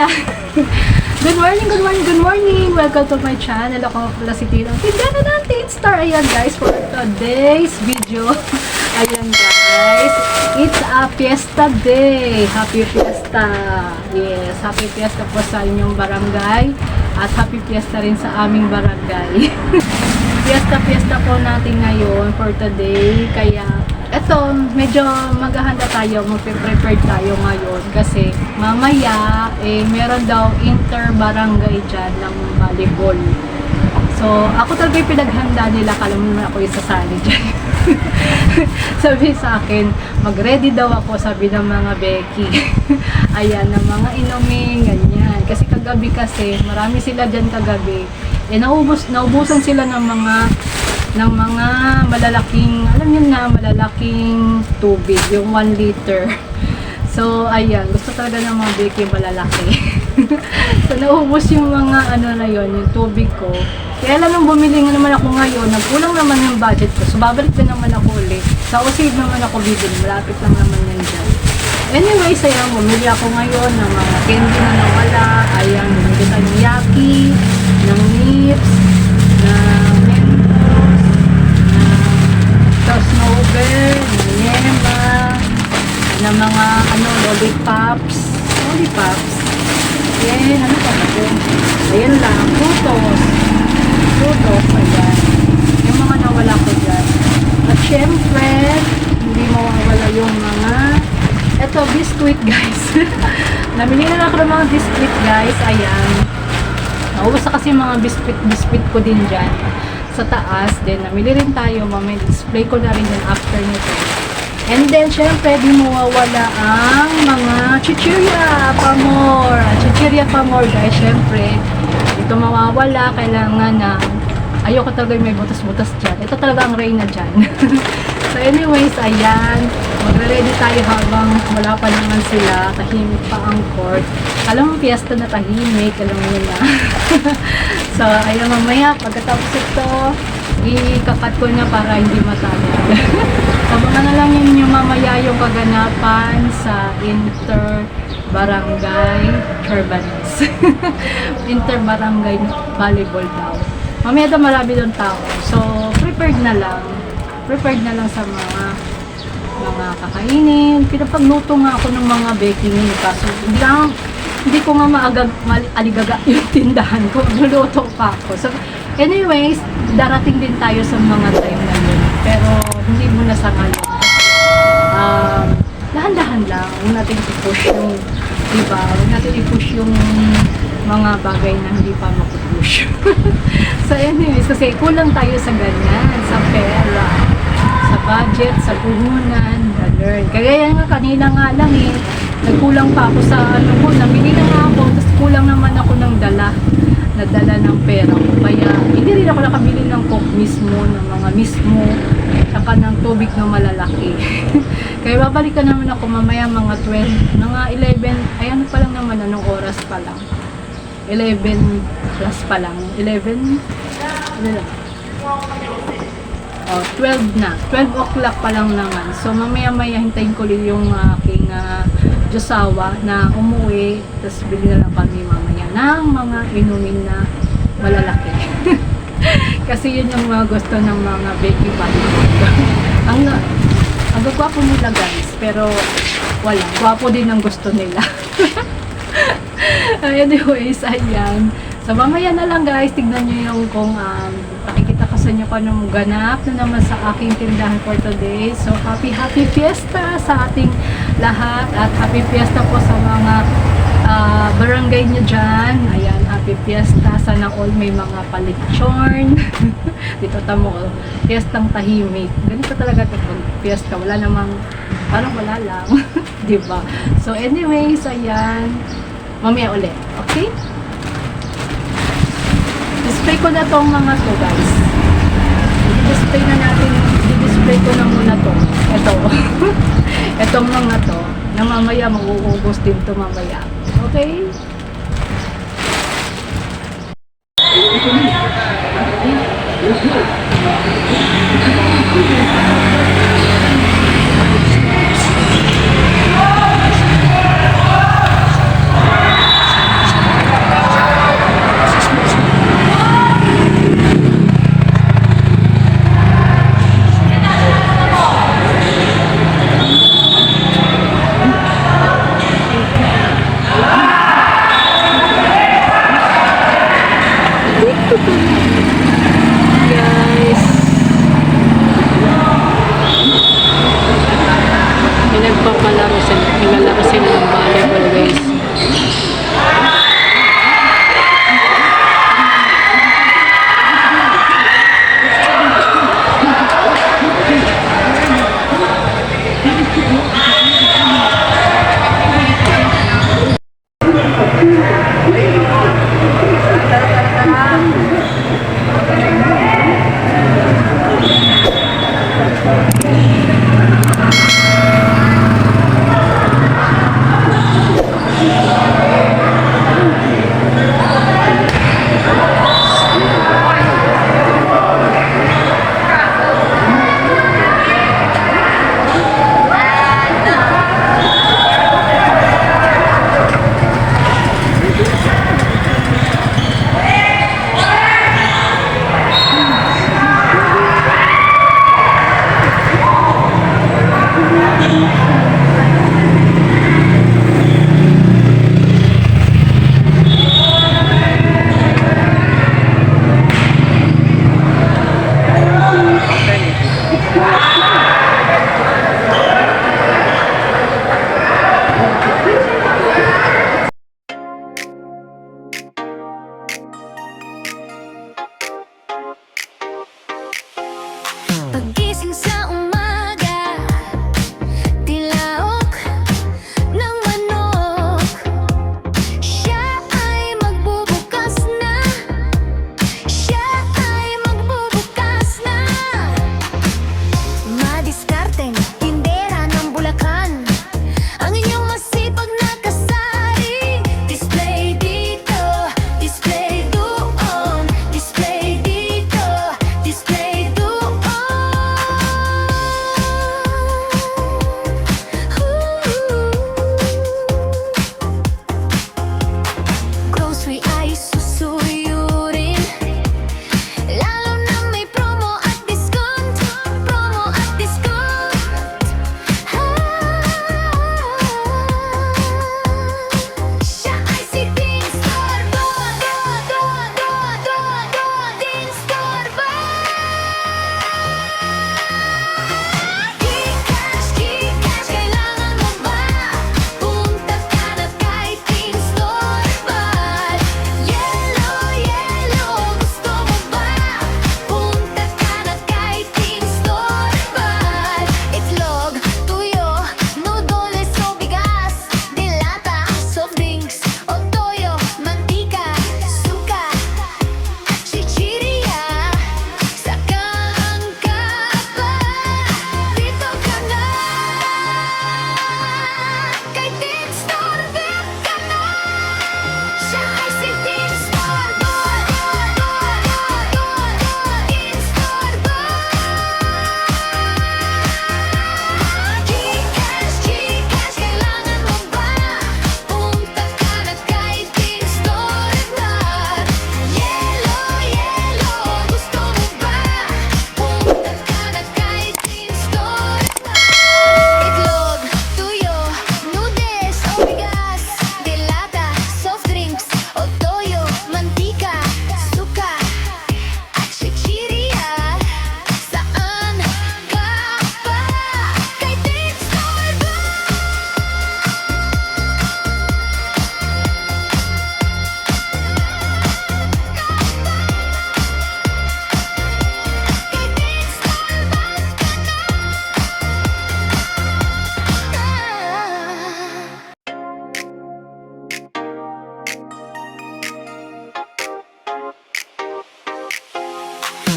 Ayan. Good morning, good morning, good morning. Welcome to my channel. Ako pala si Tino. Tignan na natin star. Ayan guys, for today's video. Ayan guys, it's a fiesta day. Happy fiesta. Yes, happy fiesta po sa inyong barangay. At happy fiesta rin sa aming barangay. Fiesta po natin ngayon for today. Kaya eto, medyo maghahanda tayo, magpe-prepare tayo ngayon kasi mamaya, meron daw inter-barangay dyan ng volleyball. So, ako talaga yung pinaghanda nila, kala mo naman ako isasali dyan. Sabi sa akin, mag-ready daw ako, sabi ng mga Becky. Ayan, ng mga inumin, ganyan. Kasi kagabi kasi, marami sila dyan kagabi. Naubusan sila ng mga malalaking, alam niyo na, malalaking tubig, yung 1 liter. So, ayan, gusto talaga ng mga Becky malalaki. So, naubos yung mga, yung tubig ko. Kaya alam nung bumili nga naman ako ngayon, nagkulang naman yung budget ko. So, babalik na naman ako ulit. Sa Osave naman ako bibili, malapit lang naman yan dyan. Anyways, ayan, bumili ako ngayon ng mga candy na nawala. Ayan, bumili tayo ng Yaki, ng Nips, ng Mentos, ng Snowbird, ng Yema, ng mga lollipops. Ayan, ano pa ba ito? Ayan lang, frutos, ayan. Yung mga nawala ko dyan. At syempre, hindi mawawala yung mga, eto, biscuit guys. Namili na ako ng mga biscuit guys, ayan. Naubos na kasi yung mga biscuit ko din dyan sa taas. Then, namili rin tayo. Mamaya, display ko na rin yan after nito. And then, syempre, di mawawala ang mga chichirya pamor. Chichirya pamor, guys. Syempre, ito mawawala. Kailangan na, ayoko talaga may butas-butas dyan. Ito talaga ang reyna dyan. So, anyways, ayan. Magre-ready tayo habang wala pa naman sila. Tahimik pa ang court. Alam mo, fiesta na tahimik. Alam mo na. So, ayan, mamaya, pagkatapos ito, ikakat ko na para hindi matagal. Sabangan na lang yun yung mamaya yung kaganapan sa inter-barangay Turbanes. Inter-barangay volleyball daw. Mamaya daw marami doon tao. So, prepared na lang sa mga kakainin. Pinapagluto nga ako ng mga baking kaso hindi ko nga aligaga yung tindahan ko. Luluto pa ako. So, anyways, darating din tayo sa mga time na yun. Pero, hindi muna sa ngayon. Dahan-dahan lang. Huwag natin i-push yung, diba? Huwag natin i-push yung mga bagay na hindi pa makupush. So, anyways, kasi kulang tayo sa ganyan, sa pera, sa budget, sa puhunan, ganun. Kaya nga, kanina nga lang nagkulang pa ako sa namili na nga ako, tapos kulang naman ako ng nadala ng pera ko. Kaya, hindi rin ako nakabili ng coke mismo, ng mga mismo, saka ng tubig na malalaki. Kaya babalikan naman ako mamaya mga 12, mga 11, ayan pa lang naman, anong oras pa lang. 11 plus pa lang. 11? Ano lang? 12 na. 12 o'clock pa lang naman. So, mamaya-maya hintayin ko rin yung aking Diyosawa na umuwi. Tapos bili na lang kami mamaya ng mga inumin na malalaki. Kasi yun yung mga gusto ng mga baby body. Ang gwapo nila guys. Pero wala. Gwapo din ang gusto nila. Anyways, ayan. So, mamaya na lang guys, tignan nyo yung kung pakikita ko sa inyo kung anong ganap na naman sa aking tindahan for today. So, happy fiesta sa ating lahat at happy fiesta po sa mga barangay nyo dyan. Ayan, happy fiesta. Sana all may mga palitsyon. Dito tamo, fiestang tahimik. Ganito talaga ito fiesta. Wala namang, parang wala lang. Diba? So, anyways, ayan. Mamaya ulit. Okay? Display ko na tong mga to guys. I-display ko na muna to. Ito. Itong mga to. Na mamaya mag-uubos din to mamaya. Okay? Pagising sa umaga, tilaok ng manok. Siya ay magbubukas na. Siya ay magbubukas na. Madiskarteng tindera ng Bulacan, ang inyong masipag na kasari. Display dito, display doon, display dito, display doon. Grocery ay susuyurin, lalo na may promo at discount. Promo at discount. Siya ay si Dean Storbo. Dean Storbo. Gcash, Gcash, kailangan mo ba? Punta ka na kay Dean Storbo. Yellow, yellow, gusto mo ba? Punta ka na kay Dean Storbo. Itlog, tuyo, noodles o bigas, dilata, soft drinks o toyo, mantika, suka at chichirya. Saan ka ba? Dito ka na. Kay Dean Storbo ka na. Siya ay si Dean Storbo. Dean Storbo. Gcash, Gcash, kailangan mo ba? Punta ka na kay Dean Storbo. Yellow, yellow, gusto mo ba? Punta ka na kay Dean Storbo. Itlog, tuyo, noodles o bigas, dilata, soft drinks o toyo, mantika, suka at chichirya. Saan ka ba? Kay Dean Storbo. Kay Dean Storbo ka na.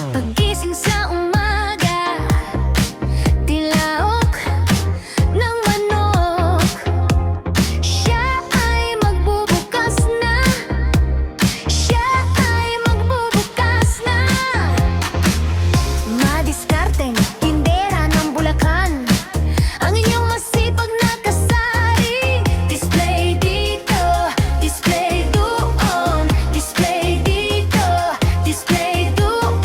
Pagising sa umaga, tilaok ng manok. Siya ay magbubukas na. Siya ay magbubukas na. Madiskarteng tindera ng Bulacan, ang inyong masipag na kasari. Display dito, display doon, display dito, display doon.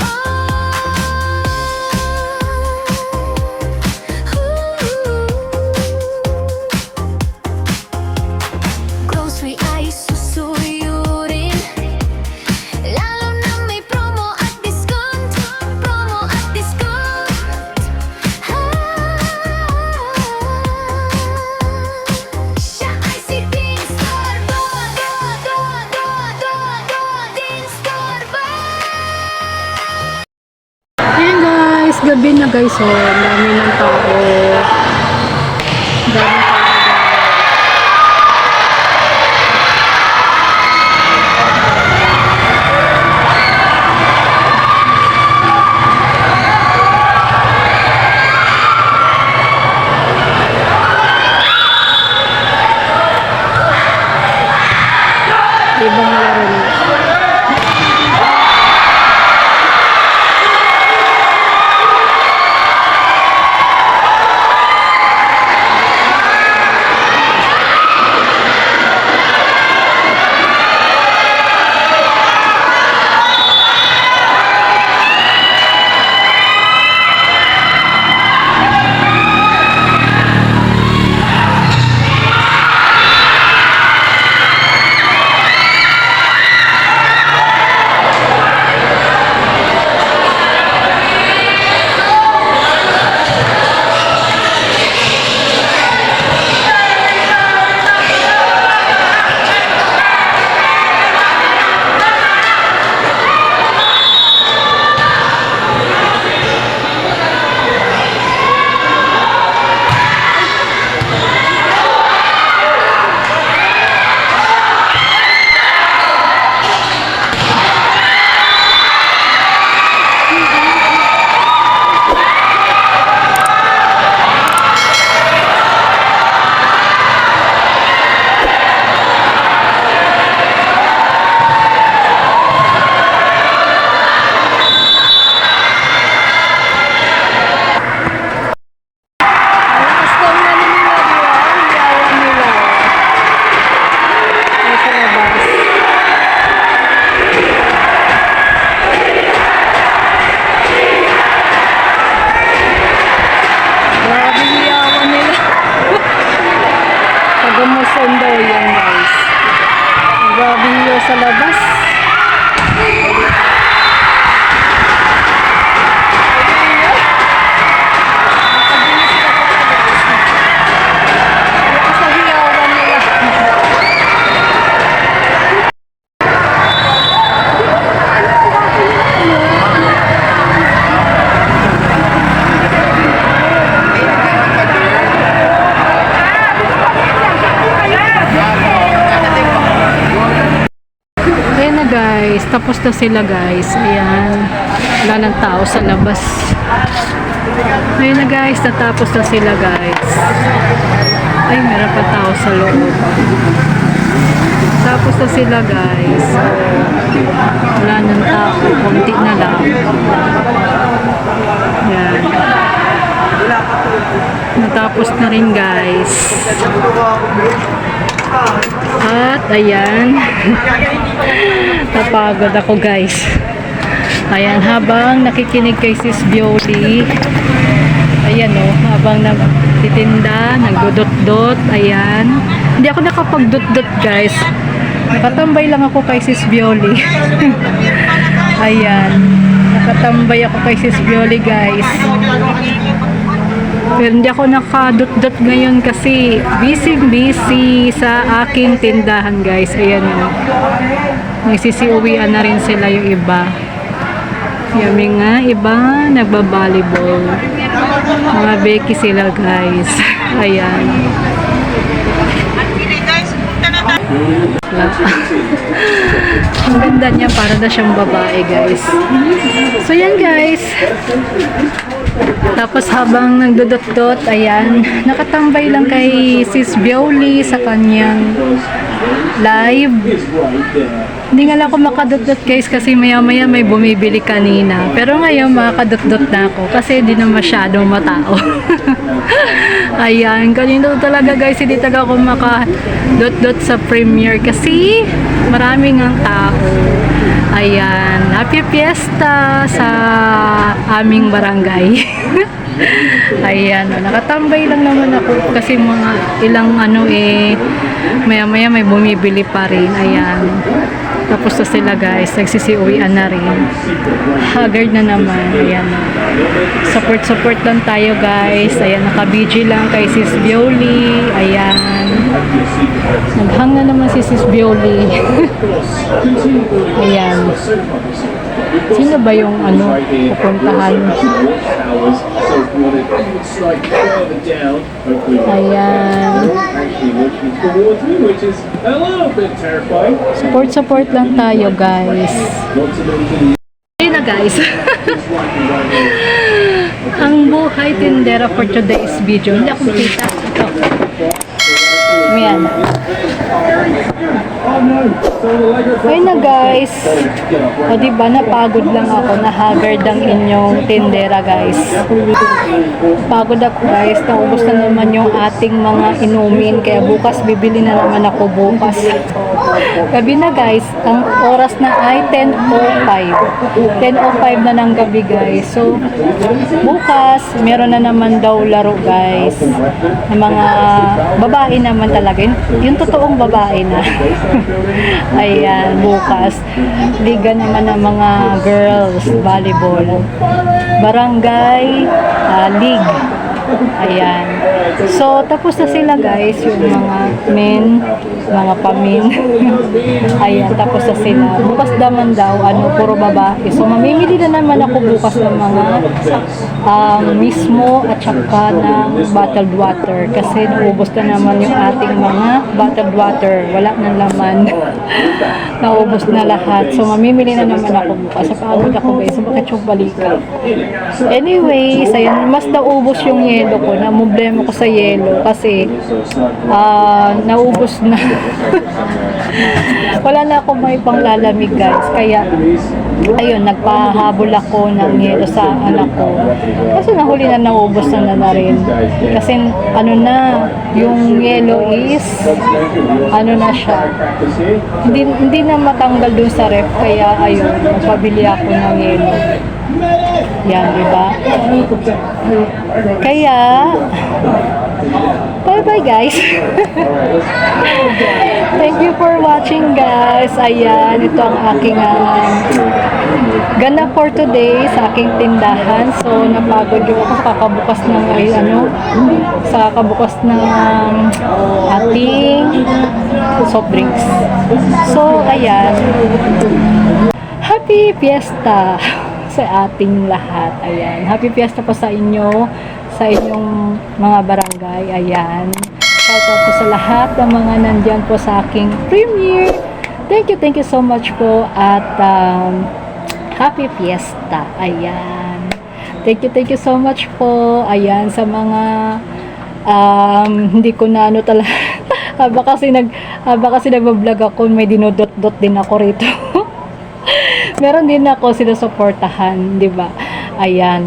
Grocery ay susuyurin, lalo na may promo at discount. Promo at discount. Siya ay si Dean Storbo. Dean Storbo. Ayan guys, gabi na guys, oh. Ang dami ng tao. Ang dami ng tao guys. ibang laro niya. Sa labas. Guys, tapos na sila guys. Ayan, wala ng tao sa labas. Ayan na guys, natapos na sila guys. Ay, meron pa tao sa loob. Tapos na sila guys. Wala ng tao, konti na lang. Ayan. Natapos na rin guys. At ayan. Napagod ako guys. Ayan, habang nakikinig kay Sis Bioli. Ayan o, habang nagtitinda, nagdudot-dot. Ayan. Hindi ako nakapagdot-dot guys. Nakatambay lang ako kay Sis Bioli. Ayan. Nakatambay ako kay Sis Bioli guys. Pero hindi ako nakadot-dot ngayon kasi busy sa aking tindahan guys. Ayan o. Nagsisiuwian na rin sila yung iba. Yung nga iba nagbabalibol. Mga beki sila guys. Ayan. Ang ganda niya, para na siyang babae guys. So yan guys. Tapos habang nagdudot-dot, ayan, nakatambay lang kay Sis Bioli sa kanyang live. Hindi nga lang ako makadot-dot guys kasi maya-maya may bumibili kanina. Pero ngayon makakadot-dot na ako kasi hindi na masyadong matao. Ayan, kanina talaga guys, hindi talaga ako makadot-dot sa premiere kasi maraming ang tao. Ayan, happy fiesta sa aming barangay. Ayan, nakatambay lang naman ako kasi mga ilang maya-maya may bumibili pa rin. Ayan. Tapos na sila guys, nagsisiuwian na rin. Haggard na naman. Ayan. Support lang tayo guys. Ayan, naka-BG lang kay Sis Bioli. Ayan. Naghang na naman si Sis Bioli. Ayan. Sino ba yung pupuntahan? Ayan. Support lang tayo guys. Ayun na guys. Ang buhay tindera for today's video. Hindi ako makita. Ito. Ayan. Ayun na guys. O diba, napagod lang ako. Nahagard ang inyong tindera guys. Pagod ako guys. Naubos na naman yung ating mga inumin. Kaya bukas bibili na naman ako bukas. Gabi na guys. Ang oras na ay 10:05. 10:05 na ng gabi guys. So, bukas meron na naman daw laro guys. Ng mga babae naman talaga. Yung totoong babae na. Ayan, bukas. Liga naman ng mga girls, volleyball. Barangay League. Ayan. So, tapos na sila guys, yung mga men, mga pamin. Ayan, tapos na sila. Bukas naman daw, puro babae. So, mamimili na naman ako bukas ng mga mismo at saka ng bottled water. Kasi naubos na naman yung ating mga bottled water. Wala nang laman. Naubos na lahat. So, mamimili na naman ako bukas. Sa pagod ako guys, so bakit yung balikan? Anyways, ayan, mas naubos yung yelo ko. Namumblema ko sa yelo kasi naubos na. Wala na akong may panglalamig guys. Kaya, ayun, nagpahabol ako ng yelo sa anak ko. Kasi nahuli na naubos na rin. Kasi, yung yelo is, na siya. Hindi na matanggal dun sa ref. Kaya, ayun, magpabili ako ng yelo. Yan, diba? Kaya, bye-bye guys. Thank you for watching guys. Ayan, ito ang aking ganda for today sa aking tindahan. So, napagod yung ako sa kakabukas ng sa kakabukas ng ating soft drinks. So, ayan. Happy Fiesta sa ating lahat. Ayan. Happy Fiesta po sa inyo, sa inyong mga barangay. Ayan. Shout out po sa lahat ng mga nandyan po sa aking premiere. Thank you so much po at Happy Fiesta. Ayan. Thank you so much po. Ayan, sa mga hindi ko na talaga haba kasi nagbablog ako, may dinodot-dot din ako rito. Meron din ako sinusuportahan, di ba? Ayan.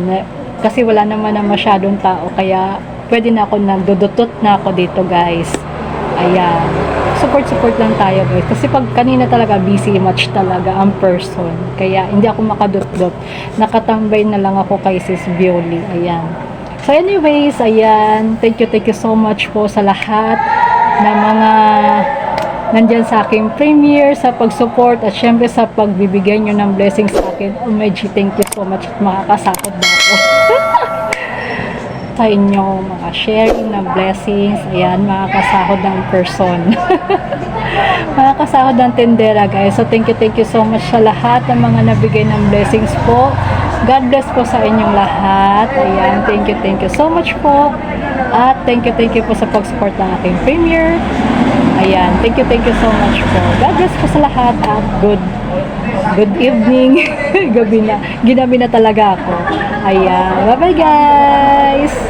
Kasi wala naman na masyadong tao, kaya pwede na ako nagdodotot na ako dito, guys. Ayan. Support lang tayo, guys. Kasi pag kanina talaga busy much talaga ang person. Kaya hindi ako makadot-dot. Nakatambay na lang ako kay Sis Violi. Ayan. So anyways, ayan. Thank you so much po sa lahat na mga nandyan sa aking premiere, sa pag-support at syempre sa pagbibigay nyo ng blessings sa akin. OMG, thank you so much at makakasakot na ako sa inyong mga sharing ng blessings. Ayan, makakasahod ng person. Makakasahod ng tendera, guys. So thank you so much sa lahat ng mga nabigay ng blessings po. God bless po sa inyong lahat. Ayan, thank you so much po. At thank you po sa pag-support ng aking premiere. Ayan, thank you so much po. God bless po sa lahat at good evening. Gabi na. Ginabi na talaga ako. Ayan, bye-bye guys!